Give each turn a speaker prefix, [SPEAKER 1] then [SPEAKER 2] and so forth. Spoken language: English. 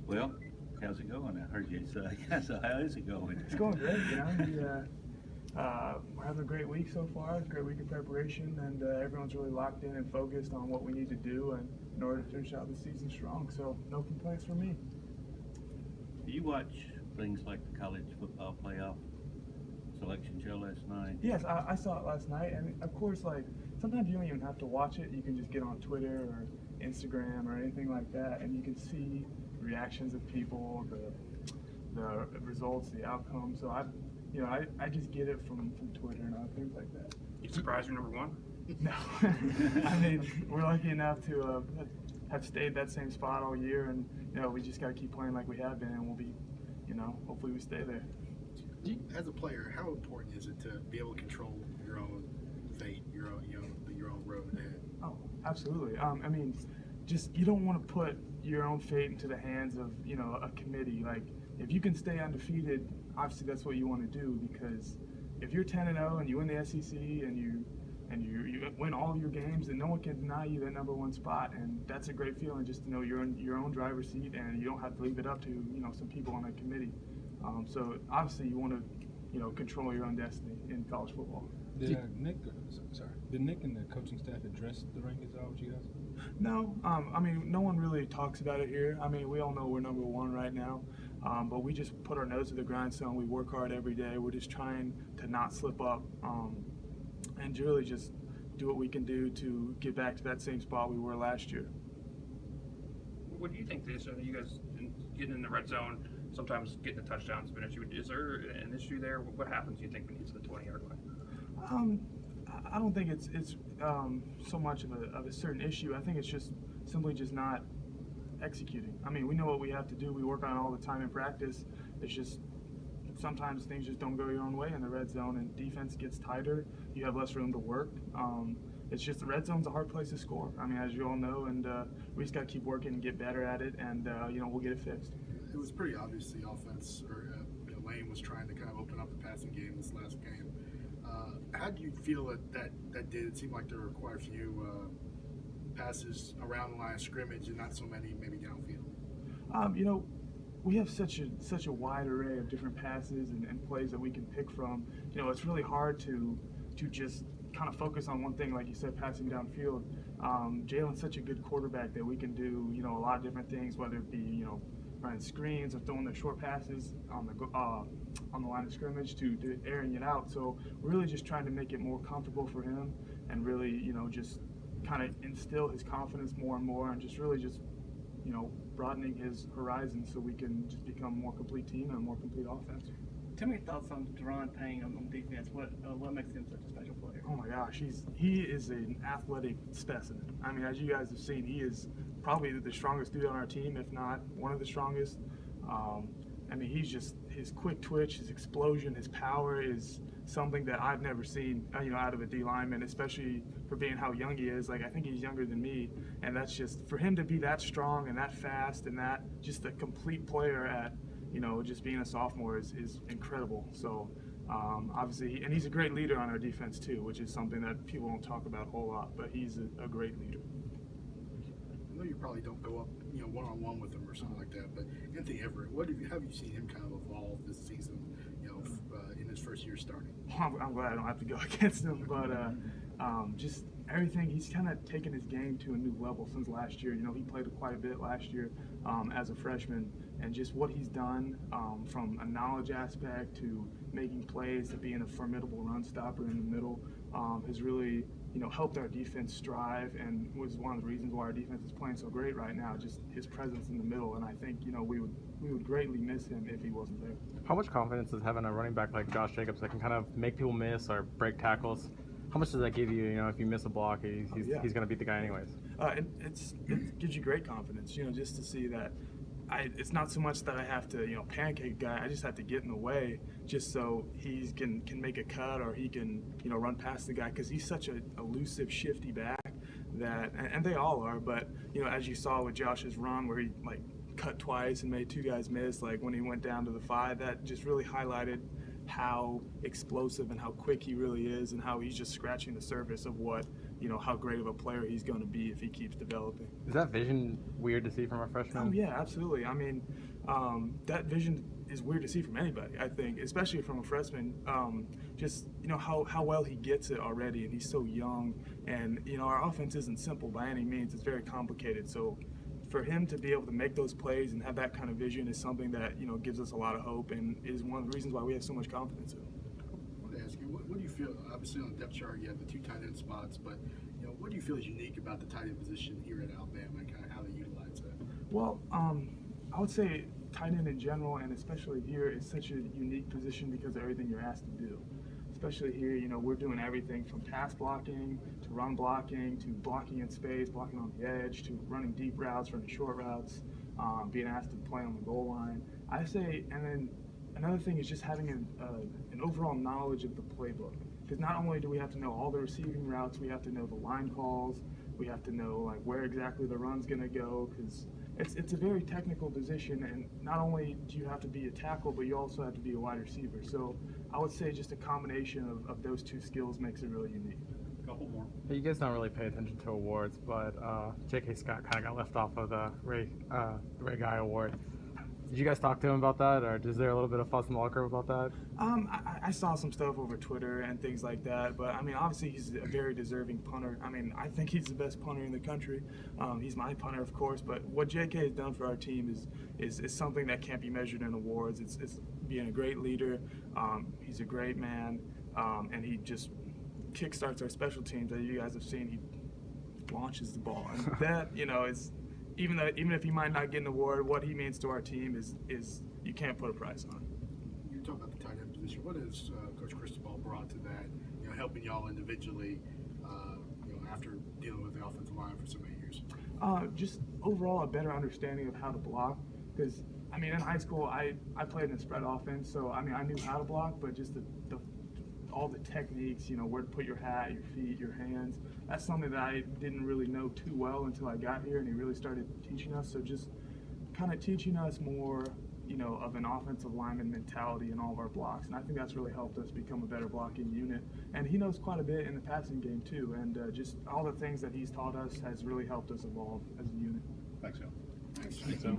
[SPEAKER 1] Well, how's it going? I heard you say, so how is it going?
[SPEAKER 2] It's going great, we're having a great week so far. It's a great week of preparation, and everyone's really locked in and focused on what we need to do and in order to finish out the season strong. So no complaints from me.
[SPEAKER 1] Do you watch things like the college football playoff selection show last night?
[SPEAKER 2] Yes, I saw it last night, and of course, like sometimes you don't even have to watch it. You can just get on Twitter or Instagram or anything like that, and you can see reactions of people, the results, the outcomes. So I just get it from Twitter and other things like that.
[SPEAKER 3] You surprised you're number one?
[SPEAKER 2] No, I mean we're lucky enough to have stayed that same spot all year, and we just got to keep playing like we have been, and we'll be, hopefully we stay there.
[SPEAKER 4] As a player, how important is it to be able to control your own fate, your own road ahead?
[SPEAKER 2] Oh, absolutely. I mean, just you don't want to put your own fate into the hands of a committee. Like if you can stay undefeated, obviously that's what you want to do, because if you're 10-0 and you win the SEC and you win all of your games, then no one can deny you that number one spot, and that's a great feeling just to know you're in your own driver's seat and you don't have to leave it up to some people on that committee. So obviously you want to control your own destiny in college football.
[SPEAKER 5] Did Nick and the coaching staff address the rankings at all with you guys?
[SPEAKER 2] No, I mean no one really talks about it here. I mean we all know we're number one right now, but we just put our nose to the grindstone. We work hard every day. We're just trying to not slip up, and really just do what we can do to get back to that same spot we were last year.
[SPEAKER 3] What do you think this? You guys getting in the red zone, sometimes getting the touchdowns is an issue. Is there an issue there? What happens, do you think, when you get to the 20-yard line?
[SPEAKER 2] I don't think it's so much of a certain issue. I think it's just simply just not executing. I mean, we know what we have to do. We work on it all the time in practice. It's just sometimes things just don't go your own way in the red zone, and defense gets tighter. You have less room to work. It's just the red zone's a hard place to score. I mean, as you all know, and we just got to keep working and get better at it, and we'll get it fixed.
[SPEAKER 4] It was pretty obvious the offense, or Lane was trying to kind of open up the passing game this last game. How do you feel that did? It seemed like there were quite a few passes around the line of scrimmage and not so many maybe downfield.
[SPEAKER 2] We have such a wide array of different passes and plays that we can pick from. It's really hard to just kind of focus on one thing, like you said, passing downfield. Jalen's such a good quarterback that we can do a lot of different things, whether it be running screens or throwing the short passes on the line of scrimmage to airing it out. So we're really just trying to make it more comfortable for him, and really just kind of instill his confidence more and more, and just really just broadening his horizon so we can just become a more complete team and a more complete offense.
[SPEAKER 6] Tell me your thoughts on Deron Payne on defense. What makes him such a special player?
[SPEAKER 2] Oh my gosh, he is an athletic specimen. I mean, as you guys have seen, he is probably the strongest dude on our team, if not one of the strongest. I mean, he's just, his quick twitch, his explosion, his power is something that I've never seen, out of a D lineman, especially for being how young he is. Like, I think he's younger than me, and that's just, for him to be that strong and that fast and that just a complete player at, just being a sophomore is incredible. So obviously, and he's a great leader on our defense too, which is something that people don't talk about a whole lot, but he's a great leader.
[SPEAKER 4] I know you probably don't go up, one-on-one with him or something like that, but Anthony Everett, have you seen him kind of evolve this season, in his first year starting?
[SPEAKER 2] I'm glad I don't have to go against him, but just everything, he's kind of taken his game to a new level since last year. He played quite a bit last year as a freshman, and just what he's done from a knowledge aspect to making plays to being a formidable run stopper in the middle has really helped our defense strive, and was one of the reasons why our defense is playing so great right now, just his presence in the middle. And I think we would greatly miss him if he wasn't there.
[SPEAKER 7] How much confidence does having a running back like Josh Jacobs that can kind of make people miss or break tackles, how much does that give you? If you miss a block, he's going to beat the guy anyways?
[SPEAKER 2] It gives you great confidence, just to see that it's not so much that I have to, pancake a guy. I just have to get in the way just so he can make a cut, or he can, run past the guy, because he's such a elusive, shifty back that, and they all are, but, as you saw with Josh's run where he, cut twice and made two guys miss, when he went down to the 5, that just really highlighted how explosive and how quick he really is, and how he's just scratching the surface of what, how great of a player he's going to be if he keeps developing.
[SPEAKER 7] Is that vision weird to see from a freshman?
[SPEAKER 2] Oh yeah, absolutely. I mean, that vision is weird to see from anybody, I think, especially from a freshman. Just how well he gets it already, and he's so young. And our offense isn't simple by any means; it's very complicated. So for him to be able to make those plays and have that kind of vision is something that gives us a lot of hope, and is one of the reasons why we have so much confidence in him.
[SPEAKER 4] I want to ask you, what do you feel? Obviously, on the depth chart, you have the 2 tight end spots, but what do you feel is unique about the tight end position here at Alabama, and kind of how they utilize that?
[SPEAKER 2] Well, I would say tight end in general, and especially here, is such a unique position because of everything you're asked to do. Especially here, we're doing everything from pass blocking to run blocking to blocking in space, blocking on the edge, to running deep routes, running short routes, being asked to play on the goal line. I say, and then another thing is just having an overall knowledge of the playbook. Because not only do we have to know all the receiving routes, we have to know the line calls, we have to know where exactly the run's going to go, because it's a very technical position, and not only do you have to be a tackle, but you also have to be a wide receiver. So I would say just a combination of those 2 skills makes it really unique.
[SPEAKER 1] Couple more.
[SPEAKER 7] You guys don't really pay attention to awards, but J.K. Scott kind of got left off of the Ray Guy Award. Did you guys talk to him about that, or is there a little bit of fuss in the locker room about that?
[SPEAKER 2] I saw some stuff over Twitter and things like that, but I mean, obviously he's a very deserving punter. I mean, I think he's the best punter in the country. He's my punter, of course, but what JK has done for our team is something that can't be measured in awards. It's being a great leader. He's a great man, and he just kickstarts our special teams. As you guys have seen, he launches the ball, and that is. Even if he might not get an award, what he means to our team is you can't put a price on.
[SPEAKER 4] You talk about the tight end position. What has Coach Cristobal brought to that? Helping y'all individually, after dealing with the offensive line for so many years.
[SPEAKER 2] Just overall a better understanding of how to block. Because I mean, in high school, I played in a spread offense, so I mean I knew how to block, but just all the techniques, where to put your hat, your feet, your hands. That's something that I didn't really know too well until I got here, and he really started teaching us. So just kind of teaching us more, of an offensive lineman mentality in all of our blocks. And I think that's really helped us become a better blocking unit. And he knows quite a bit in the passing game too. And just all the things that he's taught us has really helped us evolve as a unit.
[SPEAKER 1] Thanks, Al.
[SPEAKER 4] Thanks.
[SPEAKER 1] Thanks, Al.